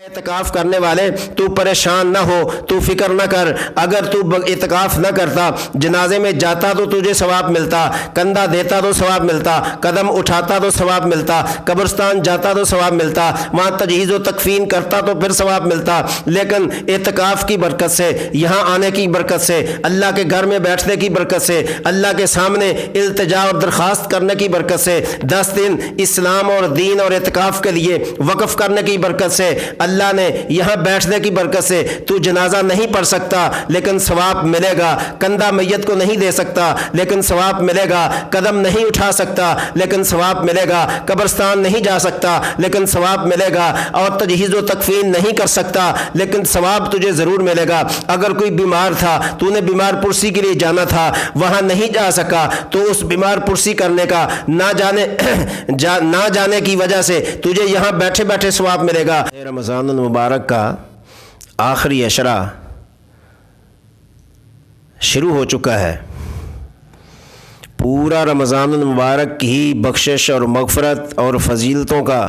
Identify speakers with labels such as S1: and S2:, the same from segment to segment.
S1: اعتکاف کرنے والے تو پریشان نہ ہو، تو فکر نہ کر، اگر تو اعتکاف نہ کرتا، جنازے میں جاتا تو تجھے ثواب ملتا، کندھا دیتا تو ثواب ملتا، قدم اٹھاتا تو ثواب ملتا، قبرستان جاتا تو ثواب ملتا، وہاں تجہیز و تکفین کرتا تو پھر ثواب ملتا، لیکن اعتکاف کی برکت سے، یہاں آنے کی برکت سے، اللہ کے گھر میں بیٹھنے کی برکت سے، اللہ کے سامنے التجا اور درخواست کرنے کی برکت سے، 10 دن اسلام اور دین اور اعتکاف کے لیے وقف کرنے کی برکت سے، اللہ نے یہاں بیٹھنے کی برکت سے تو جنازہ نہیں پڑھ سکتا لیکن ثواب ملے گا، کندھا میت کو نہیں دے سکتا لیکن ثواب ملے گا، قدم نہیں اٹھا سکتا لیکن ثواب ملے گا، قبرستان نہیں جا سکتا لیکن ثواب ملے گا، اور تجہیز و تکفین نہیں کر سکتا لیکن ثواب تجھے ضرور ملے گا۔ اگر کوئی بیمار تھا، تو نے بیمار پرسی کے لیے جانا تھا، وہاں نہیں جا سکا، تو اس بیمار پرسی کرنے کا نہ جانے کی وجہ سے تجھے یہاں بیٹھے بیٹھے ثواب ملے گا۔ رمضان المبارک کا آخری عشرہ شروع ہو چکا ہے۔ پورا رمضان المبارک ہی بخشش اور مغفرت اور فضیلتوں کا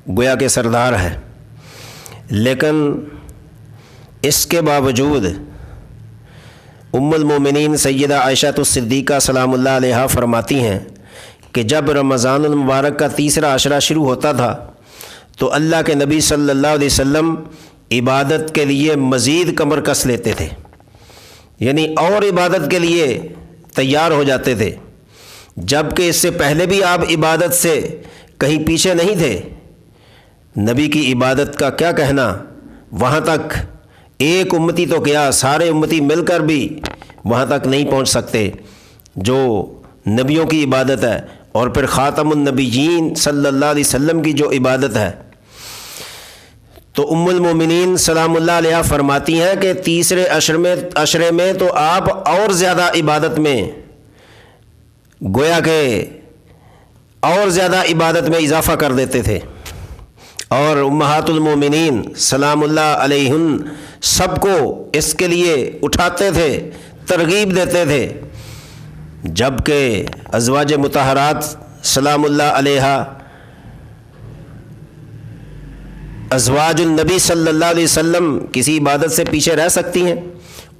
S1: گویا کہ سردار ہے، لیکن اس کے باوجود ام المومنین سیدہ عائشہ الصدیقہ سلام اللہ علیہا فرماتی ہیں کہ جب رمضان المبارک کا تیسرا عشرہ شروع ہوتا تھا تو اللہ کے نبی صلی اللہ علیہ وسلم عبادت کے لیے مزید کمر کس لیتے تھے، یعنی اور عبادت کے لیے تیار ہو جاتے تھے، جبکہ اس سے پہلے بھی آپ عبادت سے کہیں پیچھے نہیں تھے۔ نبی کی عبادت کا کیا کہنا، وہاں تک ایک امتی تو کیا، سارے امتی مل کر بھی وہاں تک نہیں پہنچ سکتے جو نبیوں کی عبادت ہے، اور پھر خاتم النبیین صلی اللہ علیہ وسلم کی جو عبادت ہے۔ تو ام المومنین سلام اللہ علیہ فرماتی ہیں کہ تیسرے عشرے میں تو آپ اور زیادہ عبادت میں گویا کہ اور زیادہ عبادت میں اضافہ کر دیتے تھے، اور امہات المومنین سلام اللہ علیہن سب کو اس کے لیے اٹھاتے تھے، ترغیب دیتے تھے، جبکہ ازواج مطہرات سلام اللہ علیہا ازواج النبی صلی اللہ علیہ وسلم کسی عبادت سے پیچھے رہ سکتی ہیں؟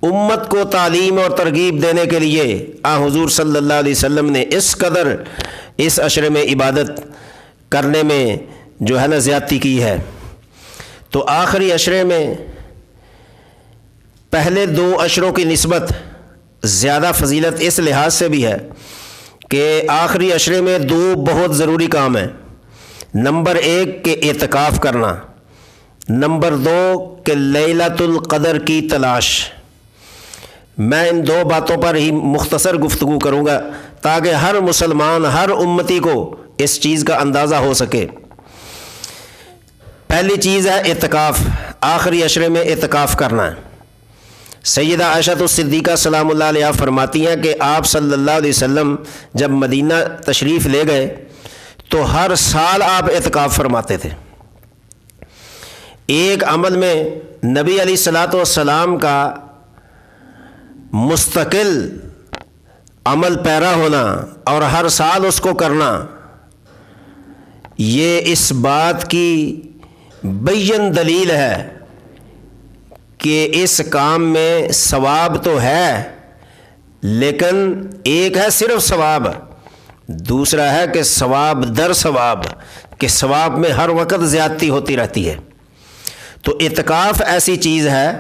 S1: امت کو تعلیم اور ترغیب دینے کے لیے حضور صلی اللہ علیہ وسلم نے اس قدر اس عشرے میں عبادت کرنے میں جو ہے نا زیادتی کی ہے۔ تو آخری عشرے میں پہلے 2 عشروں کی نسبت زیادہ فضیلت اس لحاظ سے بھی ہے کہ آخری عشرے میں 2 بہت ضروری کام ہیں۔ نمبر 1 کہ اعتکاف کرنا، نمبر 2 کہ لیلۃ القدر کی تلاش۔ میں ان 2 باتوں پر ہی مختصر گفتگو کروں گا تاکہ ہر مسلمان، ہر امتی کو اس چیز کا اندازہ ہو سکے۔ پہلی چیز ہے اعتکاف، آخری عشرے میں اعتکاف کرنا ہے۔ سیدہ عائشہ الصدیقہ سلام اللہ علیہ فرماتی ہیں کہ آپ صلی اللہ علیہ وسلم جب مدینہ تشریف لے گئے تو ہر سال آپ اعتکاف فرماتے تھے۔ ایک عمل میں نبی علیہ الصلاۃ والسلام کا مستقل عمل پیرا ہونا اور ہر سال اس کو کرنا، یہ اس بات کی بین دلیل ہے کہ اس کام میں ثواب تو ہے، لیکن ایک ہے صرف ثواب، دوسرا ہے کہ ثواب در ثواب، کہ ثواب میں ہر وقت زیادتی ہوتی رہتی ہے۔ تو اعتکاف ایسی چیز ہے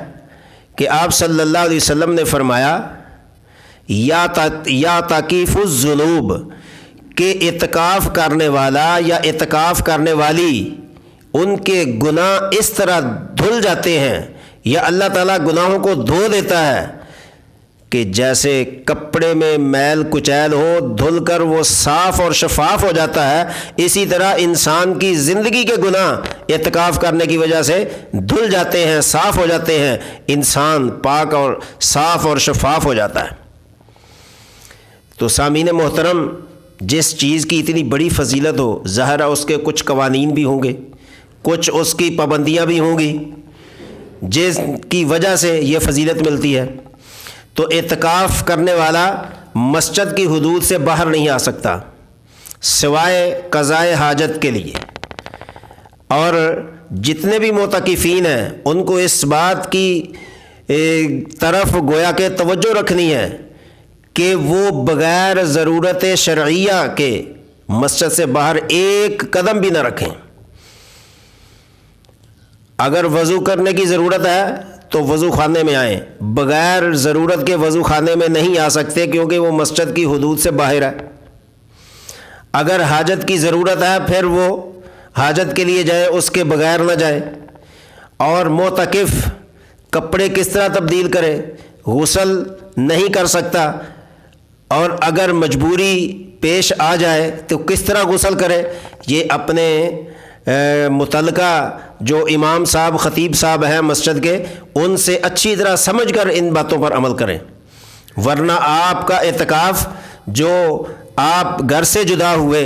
S1: کہ آپ صلی اللہ علیہ وسلم نے فرمایا یا تاکیف الذنوب، کہ اعتکاف کرنے والا یا اعتکاف کرنے والی ان کے گناہ اس طرح دھل جاتے ہیں یا اللہ تعالیٰ گناہوں کو دھو دیتا ہے کہ جیسے کپڑے میں میل کچیل ہو، دھل کر وہ صاف اور شفاف ہو جاتا ہے، اسی طرح انسان کی زندگی کے گناہ اعتکاف کرنے کی وجہ سے دھل جاتے ہیں، صاف ہو جاتے ہیں، انسان پاک اور صاف اور شفاف ہو جاتا ہے۔ تو سامعین محترم، جس چیز کی اتنی بڑی فضیلت ہو، ظاہر ہے اس کے کچھ قوانین بھی ہوں گے، کچھ اس کی پابندیاں بھی ہوں گی جس کی وجہ سے یہ فضیلت ملتی ہے۔ تو اعتکاف کرنے والا مسجد کی حدود سے باہر نہیں آ سکتا سوائے قضائے حاجت کے لیے، اور جتنے بھی معتکفین ہیں ان کو اس بات کی طرف گویا کہ توجہ رکھنی ہے کہ وہ بغیر ضرورت شرعیہ کے مسجد سے باہر ایک قدم بھی نہ رکھیں۔ اگر وضو کرنے کی ضرورت ہے تو وضو خانے میں آئیں، بغیر ضرورت کے وضو خانے میں نہیں آ سکتے کیونکہ وہ مسجد کی حدود سے باہر ہے۔ اگر حاجت کی ضرورت ہے پھر وہ حاجت کے لیے جائے، اس کے بغیر نہ جائے۔ اور معتکف کپڑے کس طرح تبدیل کرے؟ غسل نہیں کر سکتا، اور اگر مجبوری پیش آ جائے تو کس طرح غسل کرے؟ یہ اپنے متعلقہ جو امام صاحب خطیب صاحب ہیں مسجد کے، ان سے اچھی طرح سمجھ کر ان باتوں پر عمل کریں، ورنہ آپ کا اعتکاف جو آپ گھر سے جدا ہوئے،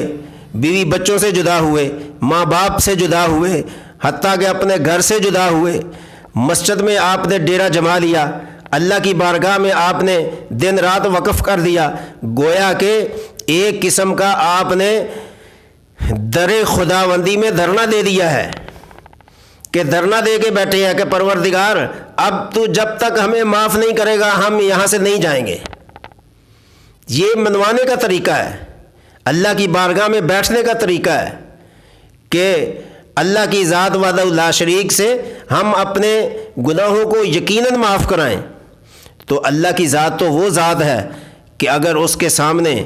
S1: بیوی بچوں سے جدا ہوئے، ماں باپ سے جدا ہوئے، حتیٰ کہ اپنے گھر سے جدا ہوئے، مسجد میں آپ نے ڈیرا جما لیا، اللہ کی بارگاہ میں آپ نے دن رات وقف کر دیا، گویا کہ ایک قسم کا آپ نے در خداوندی میں دھرنا دے دیا ہے، کہ دھرنا دے کے بیٹھے ہیں کہ پروردگار اب تو جب تک ہمیں معاف نہیں کرے گا ہم یہاں سے نہیں جائیں گے۔ یہ منوانے کا طریقہ ہے، اللہ کی بارگاہ میں بیٹھنے کا طریقہ ہے کہ اللہ کی ذات وحدہ لا شریک سے ہم اپنے گناہوں کو یقیناً معاف کرائیں۔ تو اللہ کی ذات تو وہ ذات ہے کہ اگر اس کے سامنے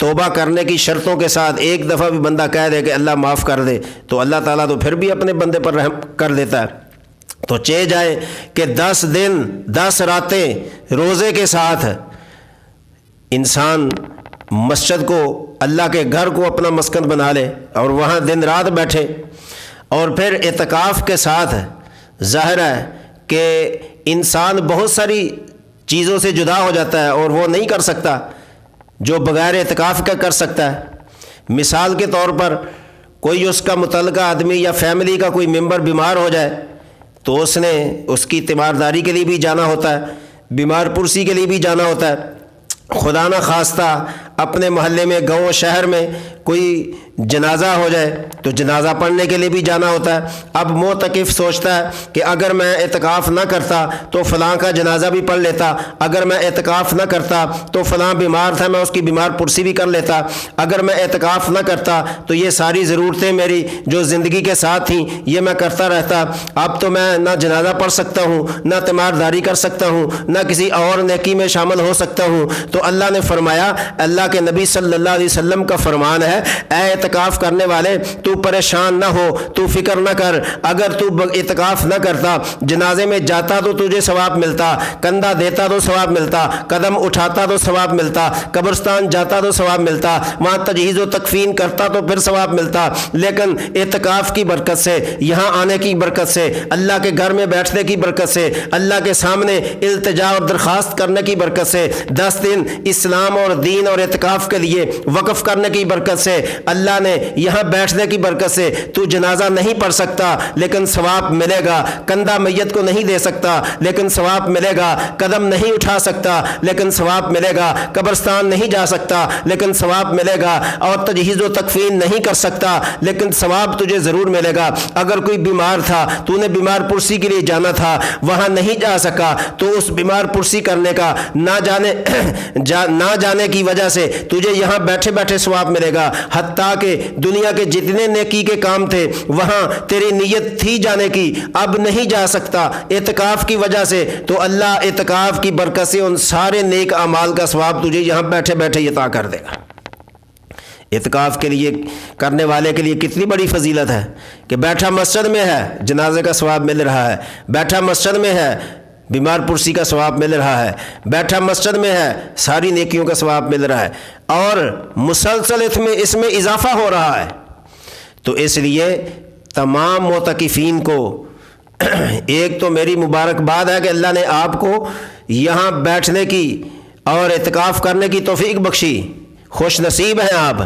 S1: توبہ کرنے کی شرطوں کے ساتھ ایک دفعہ بھی بندہ کہہ دے کہ اللہ معاف کر دے تو اللہ تعالیٰ تو پھر بھی اپنے بندے پر رحم کر دیتا ہے۔ تو چاہے جائے کہ 10 دن 10 راتیں روزے کے ساتھ انسان مسجد کو، اللہ کے گھر کو اپنا مسکن بنا لے اور وہاں دن رات بیٹھے، اور پھر اعتکاف کے ساتھ ظاہر ہے کہ انسان بہت ساری چیزوں سے جدا ہو جاتا ہے اور وہ نہیں کر سکتا جو بغیر اعتکاف کا کر سکتا ہے۔ مثال کے طور پر کوئی اس کا متعلقہ آدمی یا فیملی کا کوئی ممبر بیمار ہو جائے تو اس نے اس کی تیمارداری کے لیے بھی جانا ہوتا ہے، بیمار پرسی کے لیے بھی جانا ہوتا ہے، خدا نہ خواستہ اپنے محلے میں گاؤں شہر میں کوئی جنازہ ہو جائے تو جنازہ پڑھنے کے لیے بھی جانا ہوتا ہے۔ اب معتکف سوچتا ہے کہ اگر میں اعتکاف نہ کرتا تو فلاں کا جنازہ بھی پڑھ لیتا، اگر میں اعتکاف نہ کرتا تو فلاں بیمار تھا میں اس کی بیمار پرسی بھی کر لیتا، اگر میں اعتکاف نہ کرتا تو یہ ساری ضرورتیں میری جو زندگی کے ساتھ تھیں یہ میں کرتا رہتا۔ اب تو میں نہ جنازہ پڑھ سکتا ہوں، نہ تیمارداری کر سکتا ہوں، نہ کسی اور نیکی میں شامل ہو سکتا ہوں۔ تو اللہ نے فرمایا، اللہ کے نبی صلی اللہ علیہ وسلم کا فرمان ہے، اے اعتکاف کرنے والے تو پریشان نہ ہو، تو فکر نہ کر، اگر تو اعتکاف نہ کرتا جنازے میں جاتا تو تجھے ثواب ملتا، کندھا دیتا تو ثواب ملتا، قدم اٹھاتا تو ثواب ملتا، قبرستان جاتا تو ثواب ملتا، وہاں تجہیز و تکفین کرتا تو پھر ثواب ملتا، لیکن اعتکاف کی برکت سے، یہاں آنے کی برکت سے، اللہ کے گھر میں بیٹھنے کی برکت سے، اللہ کے سامنے التجا اور درخواست کرنے کی برکت سے، 10 دن اسلام اور دین اور اعتکاف کے لیے وقف کرنے کی برکت سے، اللہ نے یہاں بیٹھنے کی برکت سے تو جنازہ نہیں پڑھ سکتا لیکن ثواب ملے گا، کندھا میت کو نہیں دے سکتا لیکن ثواب ملے گا، قدم نہیں اٹھا سکتا لیکن ثواب ملے گا، قبرستان نہیں جا سکتا لیکن ثواب ملے گا، اور تجہیز و تکفین نہیں کر سکتا لیکن ثواب تجھے ضرور ملے گا۔ اگر کوئی بیمار تھا، تو نے بیمار پرسی کے لیے جانا تھا، وہاں نہیں جا سکا تو اس بیمار پرسی کرنے کا نہ جانے کی وجہ سے تجھے یہاں بیٹھے بیٹھے ثواب ملے گا، حتیٰ کہ دنیا کے جتنے نیکی کے کام تھے وہاں تیری نیت تھی جانے کی، اب نہیں جا سکتا اعتکاف کی وجہ سے، تو اللہ اعتکاف کی برکت سے ان سارے نیک اعمال کا ثواب تجھے یہاں بیٹھے بیٹھے عطا کر دے گا۔ اعتکاف کے لیے کرنے والے کے لیے کتنی بڑی فضیلت ہے کہ بیٹھا مسجد میں ہے جنازے کا ثواب مل رہا ہے، بیٹھا مسجد میں ہے بیمار پرسی کا ثواب مل رہا ہے، بیٹھا مسجد میں ہے ساری نیکیوں کا ثواب مل رہا ہے، اور مسلسل اس میں اضافہ ہو رہا ہے۔ تو اس لیے تمام معتکفین کو ایک تو میری مبارکباد ہے کہ اللہ نے آپ کو یہاں بیٹھنے کی اور اعتکاف کرنے کی توفیق بخشی، خوش نصیب ہیں آپ۔